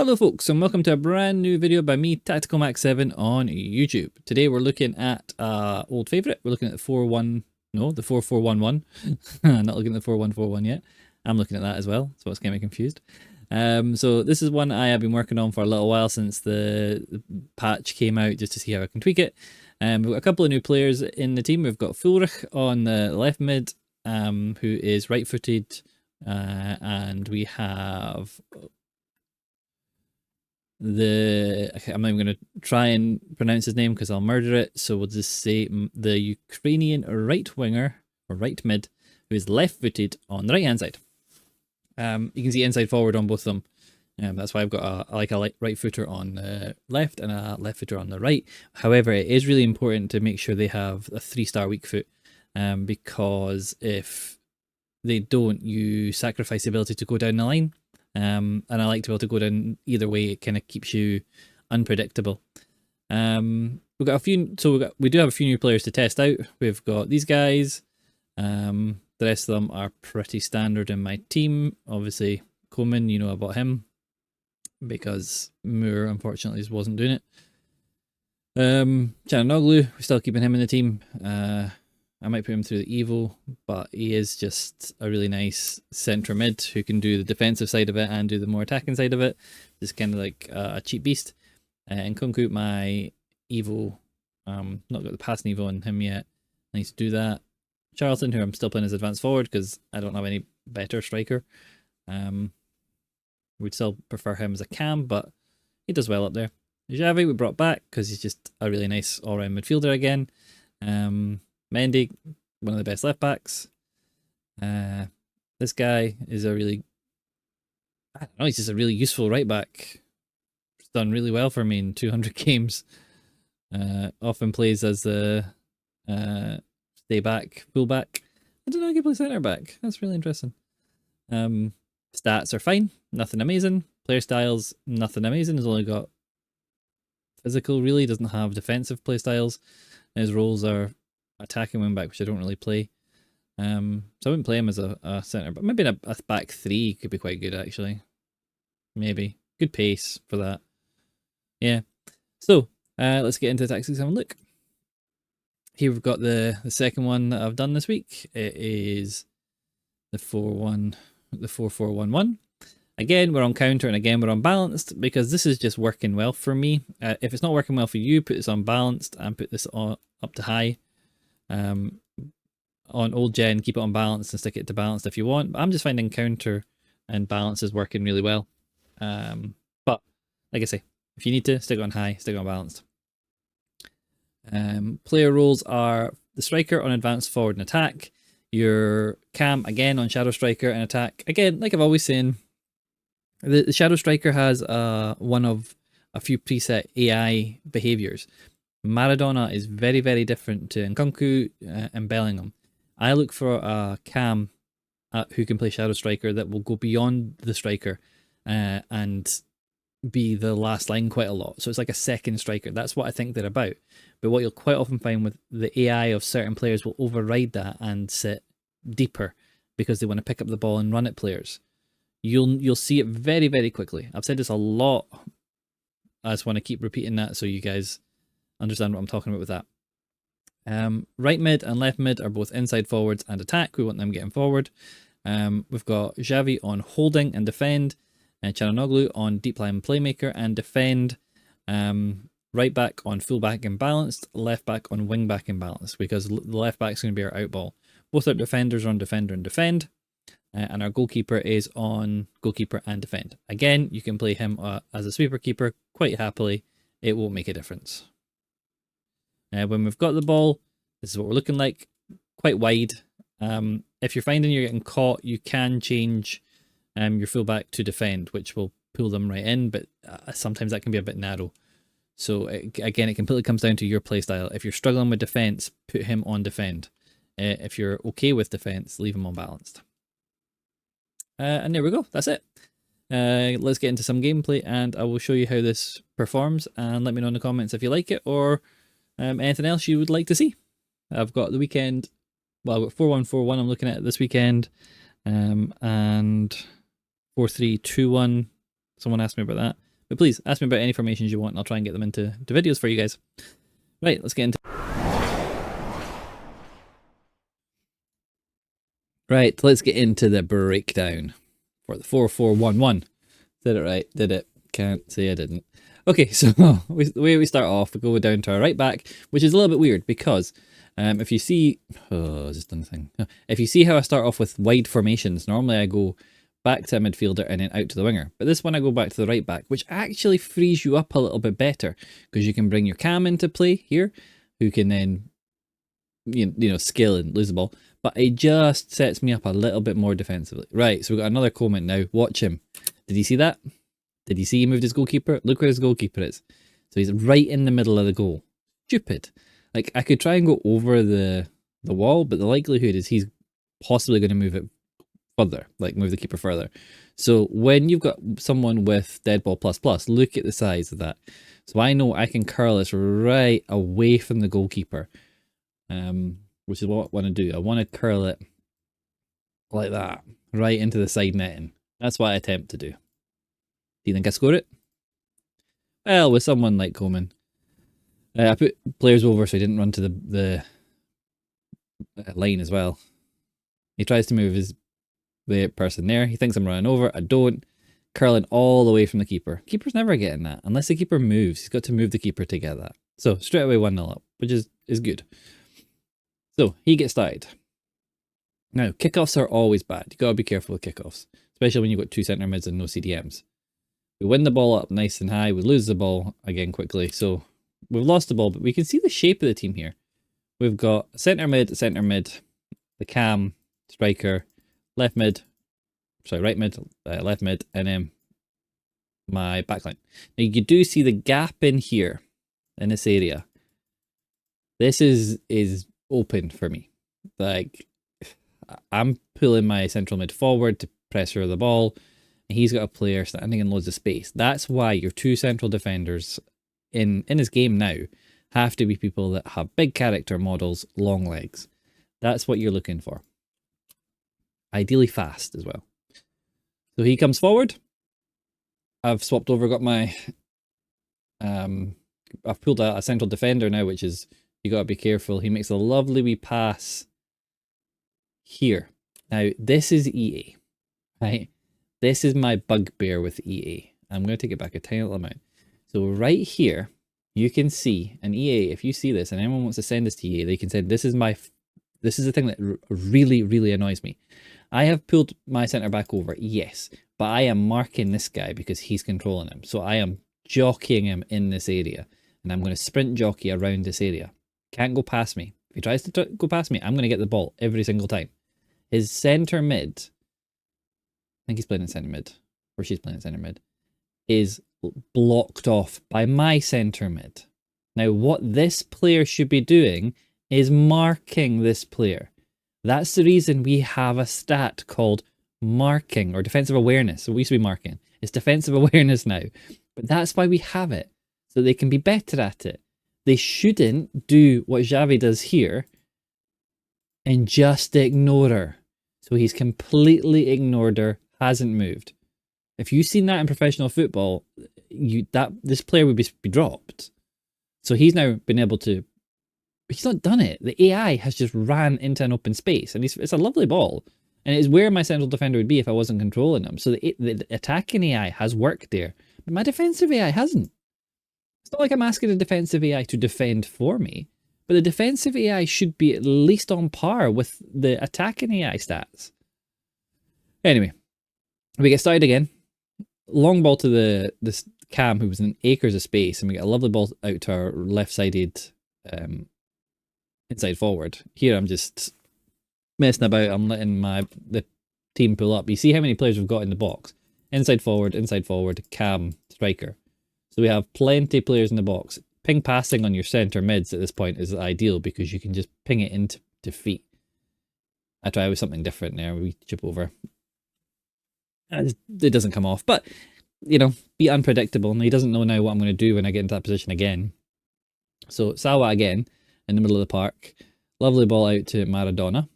Hello folks, and welcome to a brand new video by me, Tactical Max 7 on YouTube. Today we're looking at old favourite. We're looking at the 4411. Not looking at the 4141 yet. I'm looking at that as well, so it's getting me confused. So this is one I have been working on for a little while since the patch came out, just to see how I can tweak it. We've got a couple of new players in the team. We've got Fulrich on the left mid, who is right-footed, and we have I'm not even going to try and pronounce his name because I'll murder it, so we'll just say the Ukrainian right winger, or right mid, who is left-footed on the right-hand side. You can see inside forward on both of them. That's why I've got a right footer on the left and a left footer on the right. However, it is really important to make sure they have a 3-star weak foot, because if they don't, you sacrifice the ability to go down the line. And I like to be able to go down either way. It kind of keeps you unpredictable. We've got a few, so we do have a few new players to test out. We've got these guys. The rest of them are pretty standard in my team. Obviously, Coleman, you know about him, because Moore unfortunately just wasn't doing it. Chananoglu, we're still keeping him in the team. I might put him through the Evo, but he is just a really nice centre mid who can do the defensive side of it and do the more attacking side of it. Just kind of like a cheap beast. And Kunku, my Evo, not got the passing Evo on him yet. I need to do that. Charlton, who I'm still playing as advanced forward because I don't have any better striker. We'd still prefer him as a cam, but he does well up there. Xavi we brought back because he's just a really nice all-round midfielder again. Mendy, one of the best left backs. This guy is a really, I don't know, he's just a really useful right back. He's done really well for me in 200 games. Often plays as the stay back, full back. I don't know, he can play centre back. That's really interesting. Stats are fine, nothing amazing. Player styles, nothing amazing. He's only got physical, really, doesn't have defensive play styles. His roles are attacking wing back, which I don't really play. So I wouldn't play him as a centre, but maybe in a back three could be quite good actually. Maybe. Good pace for that. Yeah. So let's get into the tactics and have a look. Here we've got the second one that I've done this week. It is the 4411. Again, we're on counter, and again, we're on balanced, because this is just working well for me. If it's not working well for you, put this on balanced and put this on up to high. On old gen, keep it on balanced and stick it to balanced if you want. But I'm just finding counter and balance is working really well. But like I say, if you need to, stick it on high, stick it on balanced. Player roles are the striker on advanced forward and attack. Your cam, again, on shadow striker and attack. Again, like I've always saying, the shadow striker has one of a few preset AI behaviors. Maradona is very, very different to Nkunku and Bellingham. I look for a cam who can play shadow striker that will go beyond the striker and be the last line quite a lot. So it's like a second striker. That's what I think they're about. But what you'll quite often find with the AI of certain players will override that and sit deeper because they want to pick up the ball and run at players. You'll see it very, very quickly. I've said this a lot. I just want to keep repeating that so you guys understand what I'm talking about with that. Right mid and left mid are both inside forwards and attack. We want them getting forward. We've got Xavi on holding and defend, and Chananoglu on deep line playmaker and defend. Right back on full back and balanced, left back on wing back and balanced, because the left back is going to be our out ball. Both our defenders are on defender and defend, and our goalkeeper is on goalkeeper and defend. Again, you can play him as a sweeper keeper quite happily. It won't make a difference. When we've got the ball, this is what we're looking like, quite wide. If you're finding you're getting caught, you can change your fullback to defend, which will pull them right in, but sometimes that can be a bit narrow. So again, it completely comes down to your play style. If you're struggling with defense, put him on defend. If you're okay with defense, leave him on balanced. And there we go, that's it. Let's get into some gameplay and I will show you how this performs, and let me know in the comments if you like it or anything else you would like to see. I've got the weekend, well, I've got 4141 I'm looking at this weekend, and 4321, someone asked me about that. But please ask me about any formations you want and I'll try and get them into videos for you guys. Right, let's get into... Right, let's get into the breakdown for the 4-4-1-1. Did it right, did it? Can't say I didn't. Okay, so the way we start off, we go down to our right back, which is a little bit weird because if you see... Oh, I just done the thing. If you see how I start off with wide formations, normally I go back to a midfielder and then out to the winger. But this one I go back to the right back, which actually frees you up a little bit better because you can bring your cam into play here, who can then, you know, skill and lose the ball. But it just sets me up a little bit more defensively. Right, so we've got another comment now. Watch him. Did you see that? Did you see he moved his goalkeeper? Look where his goalkeeper is. So he's right in the middle of the goal. Stupid. Like, I could try and go over the wall, but the likelihood is he's possibly going to move it further, like move the keeper further. So when you've got someone with dead ball plus, look at the size of that. So I know I can curl this right away from the goalkeeper, which is what I want to do. I want to curl it like that, right into the side netting. That's what I attempt to do. Do you think I score it? Well, with someone like Coleman. I put players over so he didn't run to the line as well. He tries to move the person there. He thinks I'm running over. I don't. Curling all the way from the keeper. Keeper's never getting that. Unless the keeper moves. He's got to move the keeper to get that. So straight away 1-0 up, which is good. So he gets started. Now, kickoffs are always bad. You got to be careful with kickoffs, especially when you've got two centre mids and no CDMs. We win the ball up nice and high. We lose the ball again quickly. So we've lost the ball, but we can see the shape of the team here. We've got centre mid, the cam, striker, right mid, left mid, and then my backline. Now you do see the gap in here, in this area. This is open for me. Like, I'm pulling my central mid forward to pressure the ball, and he's got a player standing in loads of space. That's why your two central defenders in his game now have to be people that have big character models, long legs. That's what you're looking for. Ideally fast as well. So he comes forward. I've swapped over, got my... I've pulled a central defender now, which is, you got to be careful. He makes a lovely wee pass here. Now, this is EA, right? This is my bugbear with EA. I'm going to take it back a tiny little amount. So right here, you can see, and EA, if you see this and anyone wants to send this to EA, they can say, this is the thing that really, really annoys me. I have pulled my centre back over, yes, but I am marking this guy because he's controlling him. So I am jockeying him in this area, and I'm going to sprint jockey around this area. Can't go past me. If he tries to go past me, I'm going to get the ball every single time. His centre mid, I think he's playing in centre mid, or she's playing in centre mid, is blocked off by my centre mid. Now, what this player should be doing is marking this player. That's the reason we have a stat called marking or defensive awareness. So we used to be marking. It's defensive awareness now. But that's why we have it. So they can be better at it. They shouldn't do what Xavi does here and just ignore her. So he's completely ignored her, hasn't moved. If you've seen that in professional football, this player would be dropped. So he's now been able to... He's not done it. The AI has just ran into an open space, and it's a lovely ball, and it's where my central defender would be if I wasn't controlling him. So the attacking AI has worked there, but my defensive AI hasn't. It's not like I'm asking the defensive AI to defend for me, but the defensive AI should be at least on par with the attacking AI stats. Anyway, we get started again. Long ball to this cam who was in acres of space, and we get a lovely ball out to our left-sided inside forward. Here I'm just messing about. I'm letting the team pull up. You see how many players we've got in the box. Inside forward, cam, striker. So we have plenty of players in the box. Ping passing on your centre mids at this point is ideal because you can just ping it into feet. I try with something different there. We chip over. It doesn't come off. But, you know, be unpredictable. And he doesn't know now what I'm going to do when I get into that position again. So Sawa again. In the middle of the park. Lovely ball out to Maradona.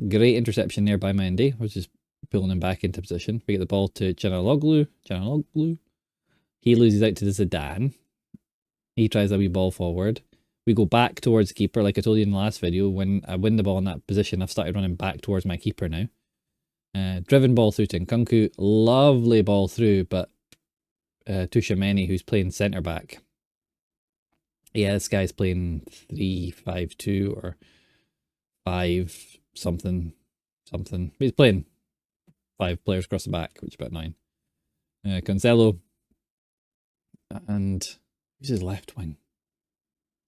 Great interception there by Mendy, which is pulling him back into position. We get the ball to Canaloglu. He loses out to Zidane. He tries a wee ball forward. We go back towards the keeper, like I told you in the last video. When I win the ball in that position, I've started running back towards my keeper now. Driven ball through to Nkunku. Lovely ball through, but Tchouaméni, who's playing centre back. Yeah, this guy's playing 3-5-2 or 5 something. He's playing 5 players across the back, which is about 9. Cancelo. And who's his left wing?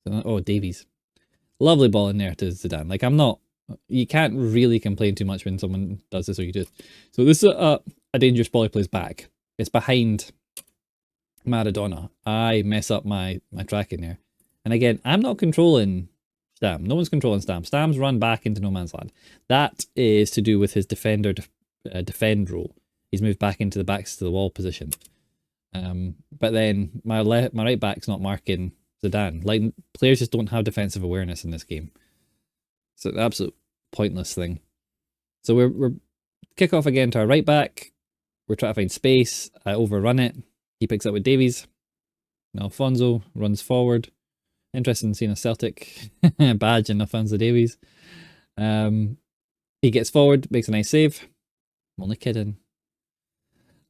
Oh, Davies. Lovely ball in there to Zidane. Like, you can't really complain too much when someone does this or you do. So this is a dangerous ball he plays back. It's behind Maradona. I mess up my tracking there. And again, I'm not controlling Stam. No one's controlling Stam. Stam's run back into no man's land. That is to do with his defender defend role. He's moved back into the backs to the wall position. But then my right back's not marking Zidane. Like, players just don't have defensive awareness in this game. It's an absolute pointless thing. So we're kick off again to our right back. We're trying to find space. I overrun it. He picks up with Davies. Now Alfonso runs forward. Interesting seeing a Celtic badge in Alfonso Davies. He gets forward, makes a nice save. I'm only kidding.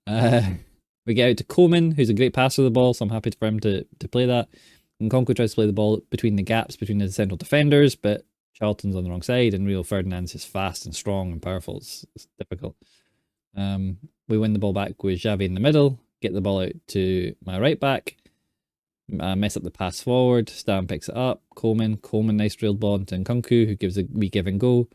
We get out to Coman, who's a great passer of the ball, so I'm happy for him to play that. And Nkunku tries to play the ball between the gaps between the central defenders, but Charlton's on the wrong side, and Rio Ferdinand's just fast and strong and powerful. It's difficult. We win the ball back with Xavi in the middle, get the ball out to my right back, mess up the pass forward, Stam picks it up, Coman, nice drilled ball into Nkunku, who gives a wee give and go.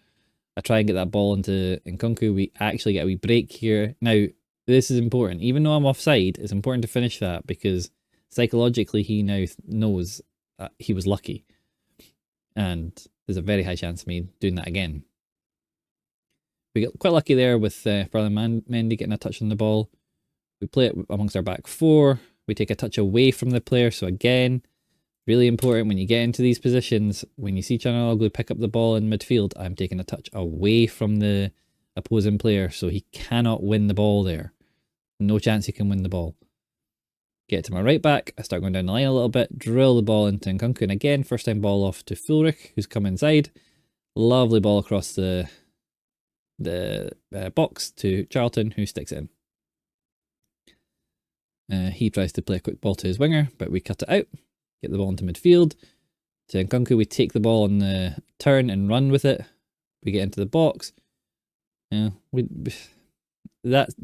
I try and get that ball into Nkunku. We actually get a wee break here. Now, this is important. Even though I'm offside, it's important to finish that because psychologically he now knows that he was lucky. And there's a very high chance of me doing that again. We get quite lucky there with Ferland Mendy getting a touch on the ball. We play it amongst our back 4. We take a touch away from the player. So again, really important when you get into these positions, when you see Canaloglu pick up the ball in midfield, I'm taking a touch away from the opposing player, so he cannot win the ball there. No chance he can win the ball. Get to my right back, I start going down the line a little bit, drill the ball into Nkunku, and again, first time ball off to Fulrich, who's come inside. Lovely ball across the box to Charlton, who sticks it in. He tries to play a quick ball to his winger, but we cut it out. Get the ball into midfield. To Nkunku, we take the ball on the turn and run with it. We get into the box. That's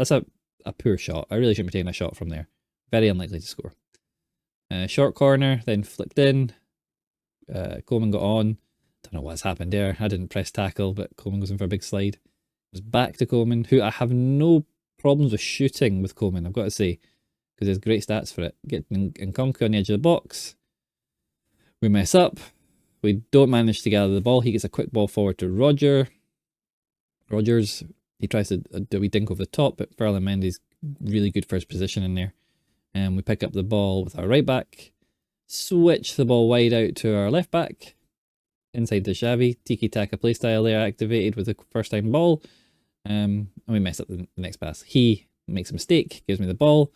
a poor shot. I really shouldn't be taking a shot from there. Very unlikely to score. Short corner, then flicked in. Coleman got on. Don't know what's happened there. I didn't press tackle, but Coleman goes in for a big slide. It was back to Coleman, who I have no problems with shooting with Coleman, I've got to say, because there's great stats for it. Get Nkunku on the edge of the box. We mess up. We don't manage to gather the ball. He gets a quick ball forward to Rogers. He tries to do a wee dink over the top, but Ferland Mendy's really good for his position in there. And we pick up the ball with our right back. Switch the ball wide out to our left back. Inside to Xavi. Tiki-taka playstyle there activated with the first time ball. And we mess up the next pass. He makes a mistake, gives me the ball.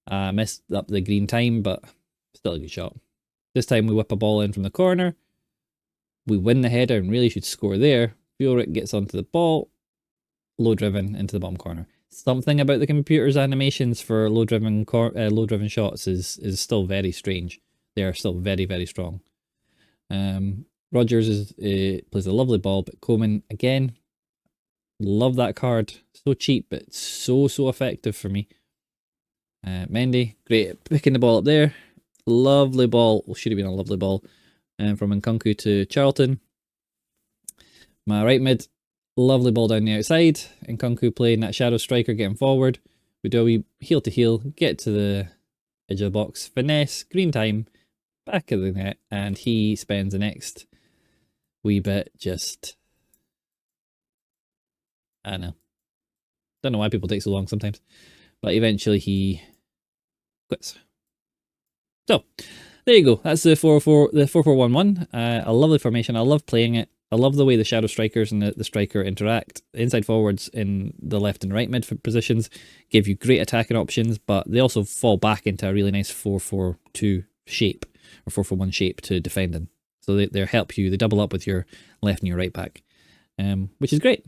Messed up the green time, but still a good shot. This time we whip a ball in from the corner. We win the header and really should score there. Fulrich gets onto the ball. Low driven into the bottom corner. Something about the computer's animations for low driven shots is still very strange. They are still very, very strong. Rogers plays a lovely ball, but Coman again, love that card. So cheap, but so effective for me. Mendy, great at picking the ball up there. Lovely ball. Well, should have been a lovely ball. From Nkunku to Charlton. My right mid, lovely ball down the outside. Nkunku playing that shadow striker, getting forward. We do a wee heel to heel, get to the edge of the box, finesse, green time, back of the net, and he spends the next wee bit just... I don't know why people take so long sometimes, but eventually he quits. So there you go. That's the 4-4-1-1. A lovely formation. I love playing it. I love the way the shadow strikers and the striker interact. The inside forwards in the left and right mid positions give you great attacking options, but they also fall back into a really nice 4-4-2 shape, or 4-4-1 shape to defend in. So they help you, they double up with your left and your right back, which is great.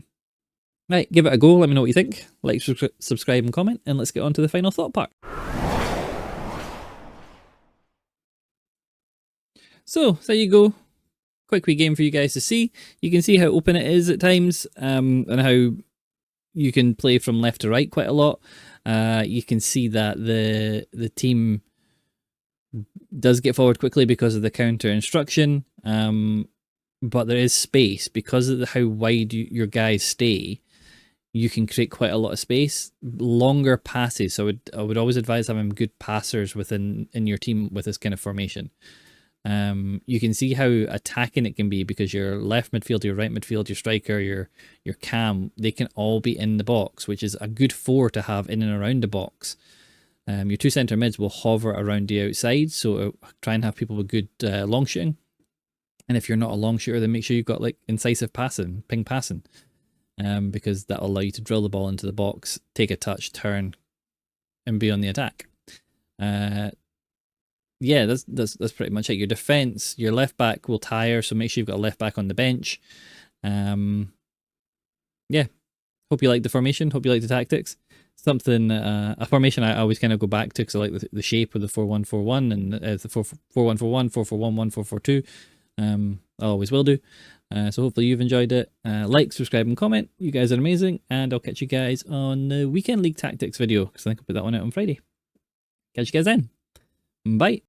Right, give it a go, let me know what you think. Like, subscribe and comment, and let's get on to the final thought part. So, there you go. Quick wee game for you guys to see. You can see how open it is at times, and how you can play from left to right quite a lot. You can see that the team does get forward quickly because of the counter instruction, but there is space because of how wide your guys stay. You can create quite a lot of space, longer passes. So I would always advise having good passers in your team with this kind of formation. You can see how attacking it can be because your left midfield, your right midfield, your striker, your cam, they can all be in the box, which is a good 4 to have in and around the box. Your 2 centre mids will hover around the outside, so try and have people with good long shooting. And if you're not a long shooter, then make sure you've got like incisive passing, ping passing, because that'll allow you to drill the ball into the box, take a touch, turn, and be on the attack. Yeah, that's pretty much it. Your defense, your left back will tire, so make sure you've got a left back on the bench. Yeah, hope you like the formation. Hope you like the tactics. Something a formation I always kind of go back to because I like the shape of the 4-1-4-1 and the 4-1-4-1, 4-4-1-1, 4-4-2. I always will do. So hopefully you've enjoyed it. Like, subscribe, and comment. You guys are amazing, and I'll catch you guys on the Weekend League Tactics video because I think I'll put that one out on Friday. Catch you guys then. Bye.